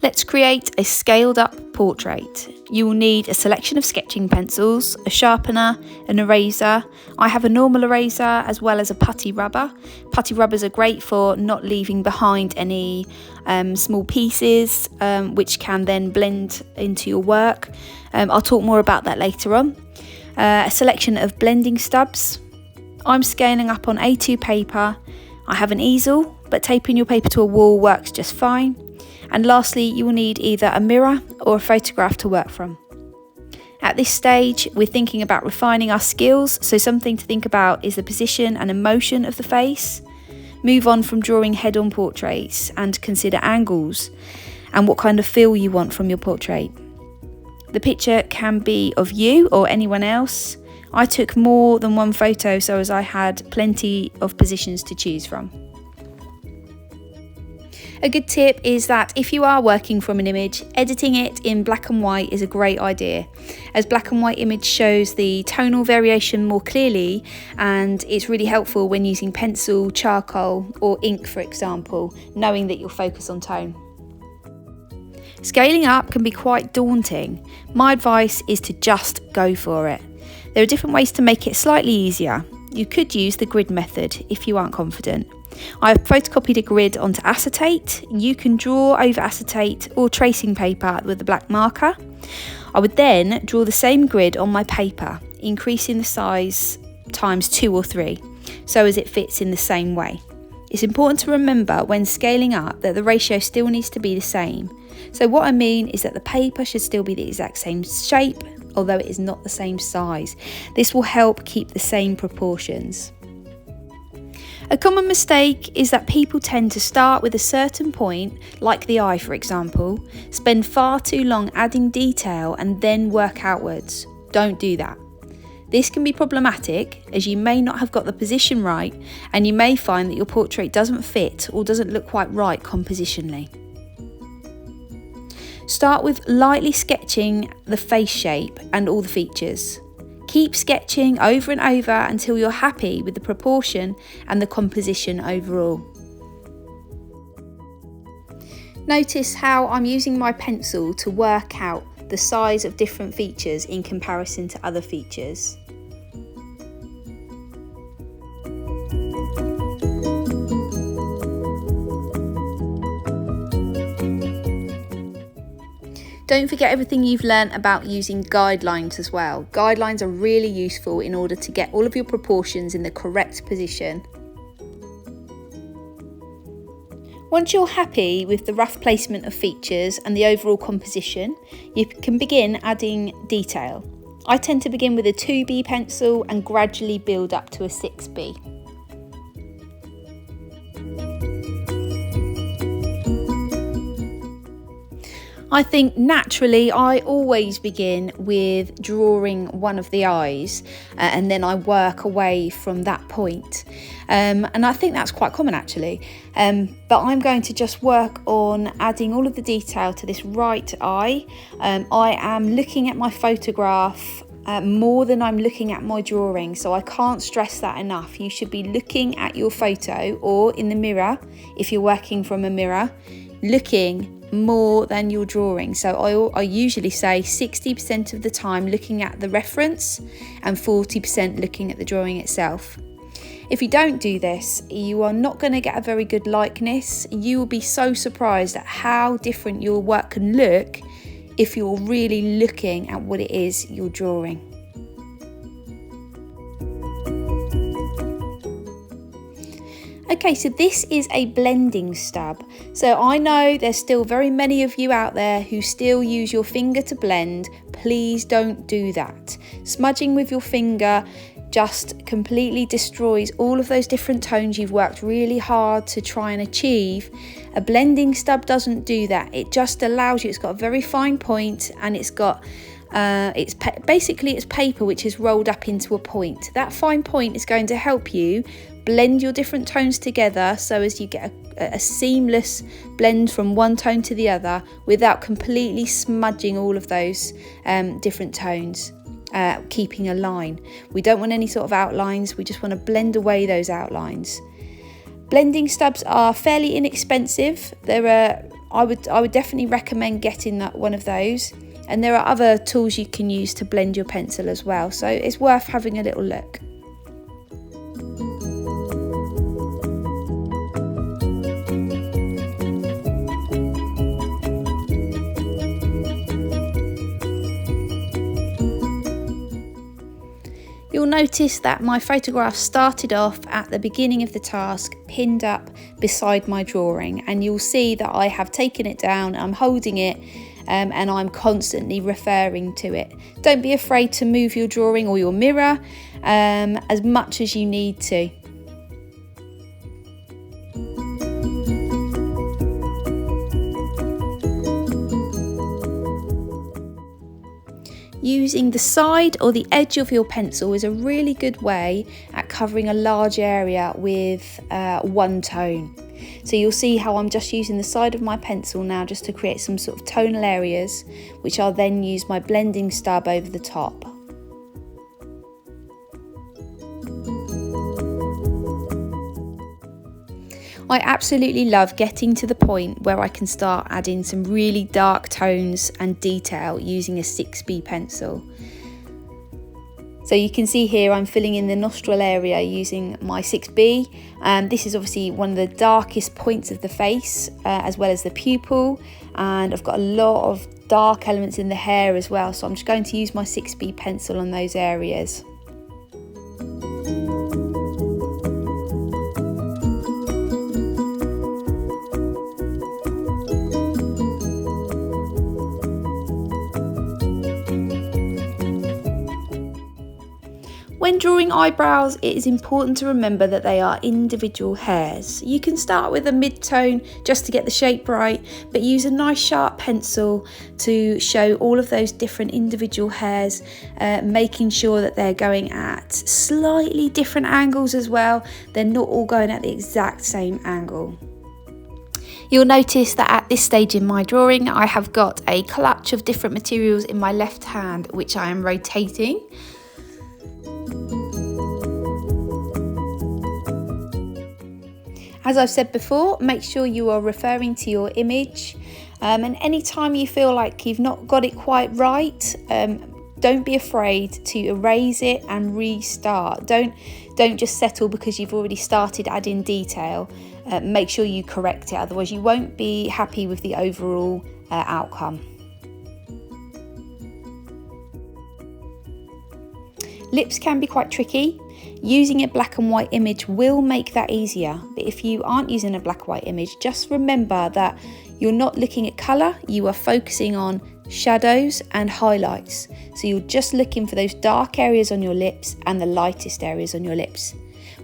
Let's create a scaled up portrait. You will need a selection of sketching pencils, a sharpener, an eraser. I have a normal eraser as well as a putty rubber. Putty rubbers are great for not leaving behind any small pieces, which can then blend into your work. I'll talk more about that later on. A selection of blending stubs. I'm scaling up on A2 paper. I have an easel, but taping your paper to a wall works just fine. And lastly, you will need either a mirror or a photograph to work from. At this stage, we're thinking about refining our skills, so something to think about is the position and emotion of the face. Move on from drawing head-on portraits and consider angles and what kind of feel you want from your portrait. The picture can be of you or anyone else. I took more than one photo so as I had plenty of positions to choose from. A good tip is that if you are working from an image, editing it in black and white is a great idea, as black and white image shows the tonal variation more clearly, and it's really helpful when using pencil, charcoal or ink, for example, knowing that you'll focus on tone. Scaling up can be quite daunting. My advice is to just go for it. There are different ways to make it slightly easier. You could use the grid method if you aren't confident. I've photocopied a grid onto acetate. You can draw over acetate or tracing paper with a black marker. I would then draw the same grid on my paper, increasing the size times 2 or 3, so as it fits in the same way. It's important to remember when scaling up that the ratio still needs to be the same. So what I mean is that the paper should still be the exact same shape, although it is not the same size. This will help keep the same proportions. A common mistake is that people tend to start with a certain point, like the eye for example, spend far too long adding detail and then work outwards. Don't do that. This can be problematic as you may not have got the position right, and you may find that your portrait doesn't fit or doesn't look quite right compositionally. Start with lightly sketching the face shape and all the features. Keep sketching over and over until you're happy with the proportion and the composition overall. Notice how I'm using my pencil to work out the size of different features in comparison to other features. Don't forget everything you've learnt about using guidelines as well. Guidelines are really useful in order to get all of your proportions in the correct position. Once you're happy with the rough placement of features and the overall composition, you can begin adding detail. I tend to begin with a 2B pencil and gradually build up to a 6B. I think naturally I always begin with drawing one of the eyes and then I work away from that point. And I think that's quite common actually. But I'm going to just work on adding all of the detail to this right eye. I am looking at my photograph more than I'm looking at my drawing, so I can't stress that enough. You should be looking at your photo or in the mirror if you're working from a mirror, looking more than your drawing. So I usually say 60% of the time looking at the reference and 40% looking at the drawing itself. If you don't do this, you are not going to get a very good likeness. You will be so surprised at how different your work can look if you're really looking at what it is you're drawing. Okay, so this is a blending stub. So I know there's still very many of you out there who still use your finger to blend. Please don't do that. Smudging with your finger just completely destroys all of those different tones you've worked really hard to try and achieve. A blending stub doesn't do that. It just allows you, it's got a very fine point and it's got basically it's paper which is rolled up into a point. That fine point is going to help you blend your different tones together so as you get a seamless blend from one tone to the other without completely smudging all of those different tones, keeping a line. We don't want any sort of outlines, we just want to blend away those outlines. Blending stubs are fairly inexpensive. There are I would definitely recommend getting one of those. And there are other tools you can use to blend your pencil as well, so it's worth having a little look. You'll notice that my photograph started off at the beginning of the task, pinned up beside my drawing, and you'll see that I have taken it down, I'm holding it, and I'm constantly referring to it. Don't be afraid to move your drawing or your mirror as much as you need to. Using the side or the edge of your pencil is a really good way at covering a large area with one tone. So you'll see how I'm just using the side of my pencil now just to create some sort of tonal areas, which I'll then use my blending stub over the top. I absolutely love getting to the point where I can start adding some really dark tones and detail using a 6B pencil. So you can see here I'm filling in the nostril area using my 6B. This is obviously one of the darkest points of the face, as well as the pupil, and I've got a lot of dark elements in the hair as well, so I'm just going to use my 6B pencil on those areas. When drawing eyebrows, it is important to remember that they are individual hairs. You can start with a mid-tone just to get the shape right, but use a nice sharp pencil to show all of those different individual hairs, making sure that they're going at slightly different angles as well. They're not all going at the exact same angle. You'll notice that at this stage in my drawing, I have got a clutch of different materials in my left hand, which I am rotating. As I've said before, make sure you are referring to your image, and anytime you feel like you've not got it quite right, don't be afraid to erase it and restart. Don't just settle because you've already started adding detail. Make sure you correct it, otherwise you won't be happy with the overall outcome. Lips can be quite tricky. Using a black and white image will make that easier, but if you aren't using a black and white image, just remember that you're not looking at colour, you are focusing on shadows and highlights. So you're just looking for those dark areas on your lips and the lightest areas on your lips.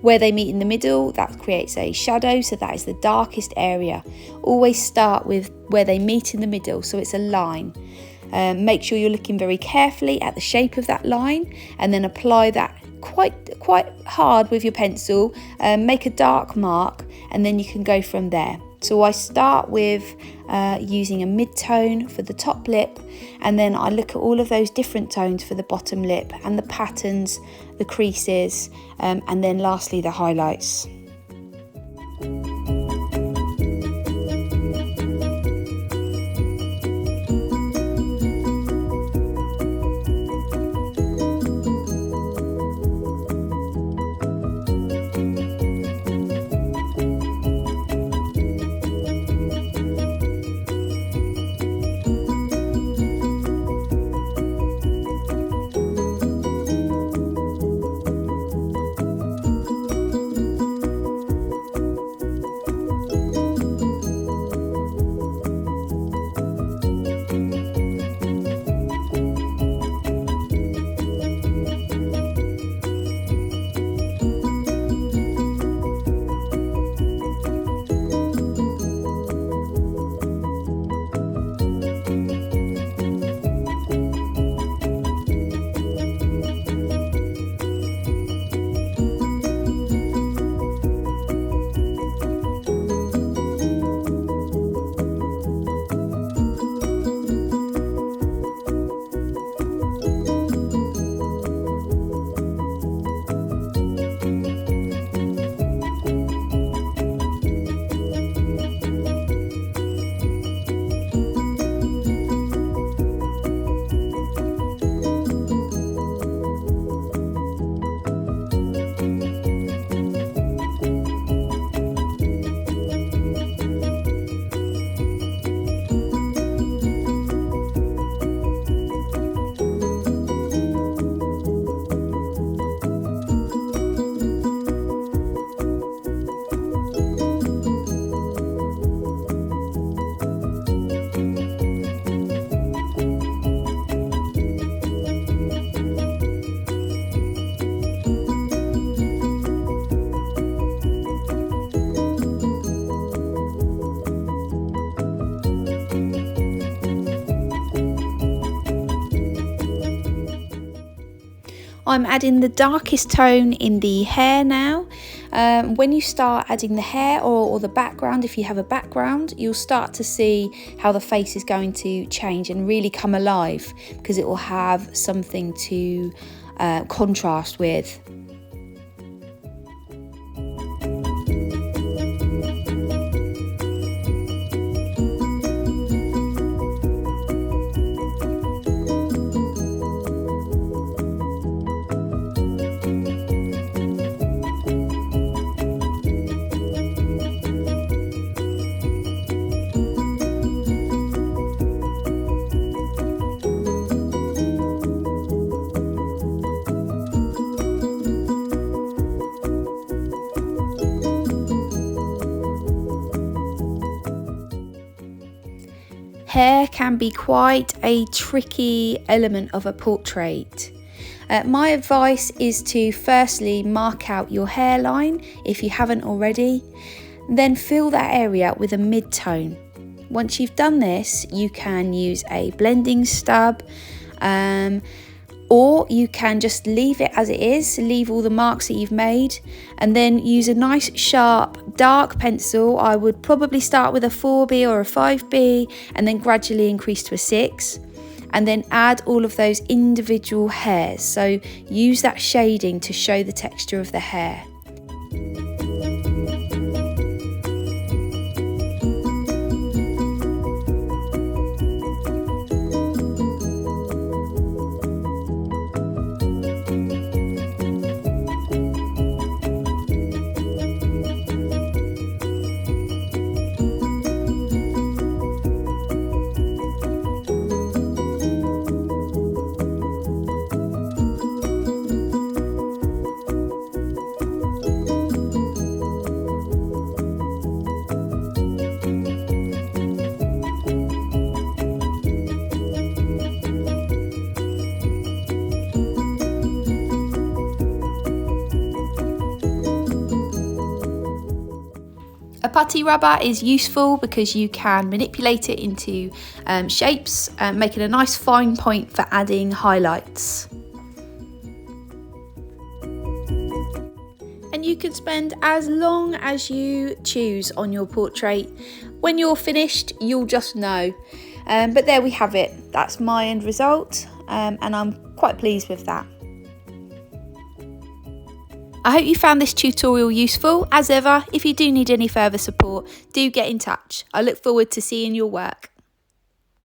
Where they meet in the middle, that creates a shadow, so that is the darkest area. Always start with where they meet in the middle, so it's a line. Make sure you're looking very carefully at the shape of that line, and then apply that quite hard with your pencil. Make a dark mark, and then you can go from there. So I start with using a mid-tone for the top lip, and then I look at all of those different tones for the bottom lip and the patterns, the creases, and then lastly the highlights. I'm adding the darkest tone in the hair now. When you start adding the hair or the background, if you have a background, you'll start to see how the face is going to change and really come alive, because it will have something to contrast with. Hair can be quite a tricky element of a portrait. My advice is to firstly mark out your hairline if you haven't already, then fill that area with a mid-tone. Once you've done this, you can use a blending stub, or you can just leave it as it is, leave all the marks that you've made, and then use a nice sharp dark pencil. I would probably start with a 4B or a 5B and then gradually increase to a 6, and then add all of those individual hairs. So use that shading to show the texture of the hair. A putty rubber is useful because you can manipulate it into shapes, making a nice fine point for adding highlights. And you can spend as long as you choose on your portrait. When you're finished, you'll just know. But there we have it. That's my end result, and I'm quite pleased with that. I hope you found this tutorial useful. As ever, if you do need any further support, do get in touch. I look forward to seeing your work.